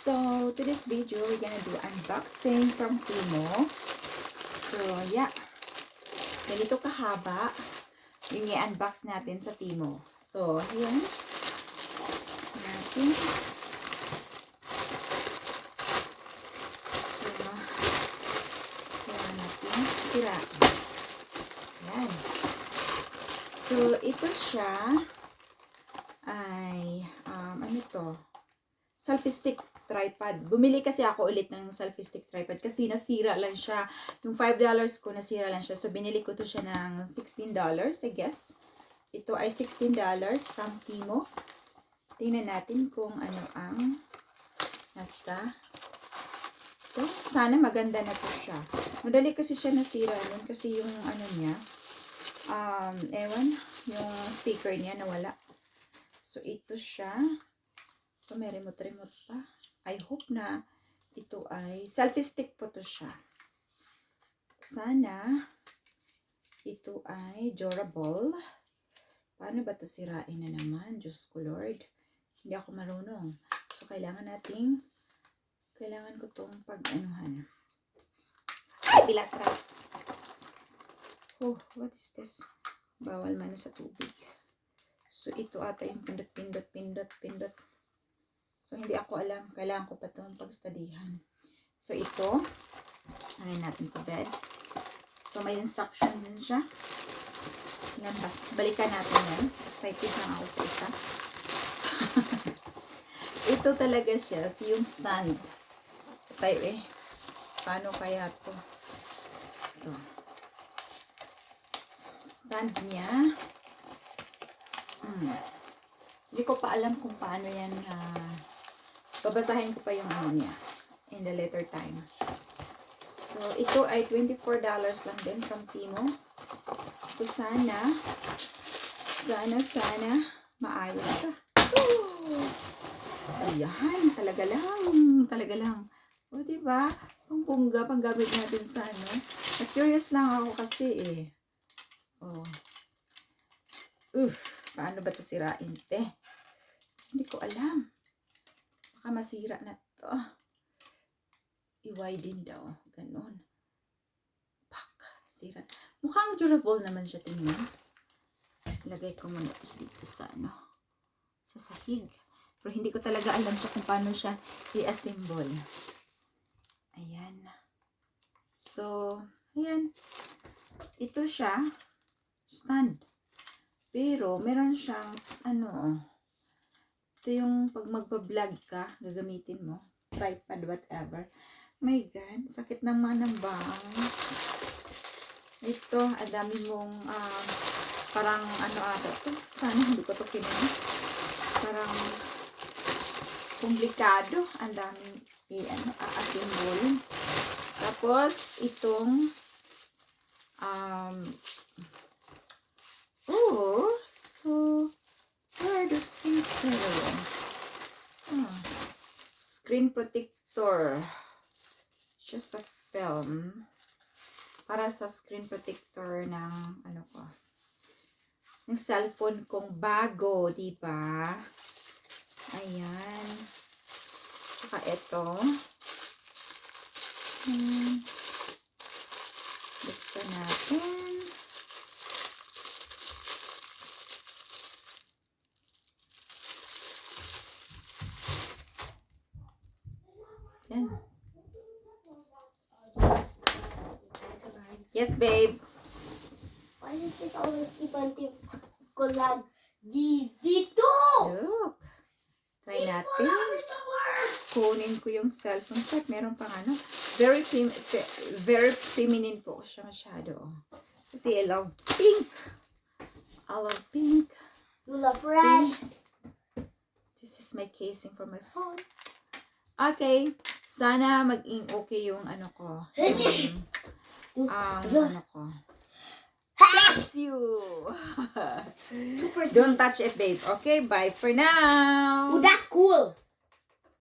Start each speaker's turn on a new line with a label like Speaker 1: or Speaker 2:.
Speaker 1: So, to this video, we're gonna do unboxing from Timo. So, yeah. Ganito kahaba yung i-unbox natin sa Timo. So, ayan. Natin. So, kailangan natin sira. Ayan. So, ito siya ay, ano to? Selfie stick tripod. Bumili kasi ako ulit ng selfie stick tripod kasi nasira lang siya. Yung $5 ko nasira lang siya. So, binili ko to siya ng $16, I guess. Ito ay $16 from Timo. Tingnan natin kung ano ang nasa ito. Sana maganda na to siya. Madali kasi siya nasira nun kasi yung ano niya, ewan, yung sticker niya nawala. So, ito siya. Ito, may remote pa. I hope na ito ay selfie stick po to siya. Sana ito ay durable. Paano ba to sirain na naman? Diyos ko Lord. Hindi ako marunong. So, kailangan ko tong pag-anuhan. Ay, bilatra. Oh, what is this? Bawal mano sa tubig. So, ito ata yung pindot. So, hindi ako alam. Kailangan ko pa itong pagstudihan. So, ito. Hangin natin sa bed. So, may instruction din siya. Balikan natin yan. Excited lang ako sa isa. So, ito talaga siya. Yung stand. Tayo eh. Paano kaya ito? Ito. Stand niya. Hindi ko pa alam kung paano yan. Babasahin ko pa yung ano niya. In the later time. So, ito ay $24 lang din from Timo. So, sana maayos siya. Ayan, talaga lang. O, diba? Pang gamit natin sa ano. Na-curious lang ako kasi eh. Oh. Paano ba ito sirain, te? Hindi ko alam. Baka masira na to. I-widen daw. Ganon. Sira. Mukhang durable naman siya, tingnan. Lagay ko muna ito dito sa ano. Sa sahig. Pero hindi ko talaga alam siya kung paano siya i-assemble. Ayan. So, ayan. Ito siya. Stand. Pero, meron siyang, ano, ito yung pag magpa-vlog ka, gagamitin mo. Tripod, whatever. My God, sakit naman ng bangs. Ito, dami mong, parang, ano ata ito. Sana hindi ko ito kinuha. Parang, komplikado. Ang daming, assemble. Tapos, itong, so, where are those things there? Screen protector. Just a film. Para sa screen protector ng, ano ko, ng cellphone kong bago, diba? Ayan. Tsaka ito. Buksan natin. Yan. Yes, babe.
Speaker 2: Why does this always keep on collab dito?
Speaker 1: Look. Try natin. Kunin ko yung cellphone set. Meron pang ano. Very feminine po siya masyado. Kasi I love pink.
Speaker 2: You love red.
Speaker 1: See? This is my casing for my phone. Okay. Sana maging okay yung ano ko. Ano ko. Bless you.
Speaker 2: Super
Speaker 1: Don't touch it, babe. Okay, bye for now.
Speaker 2: Oh, that's cool.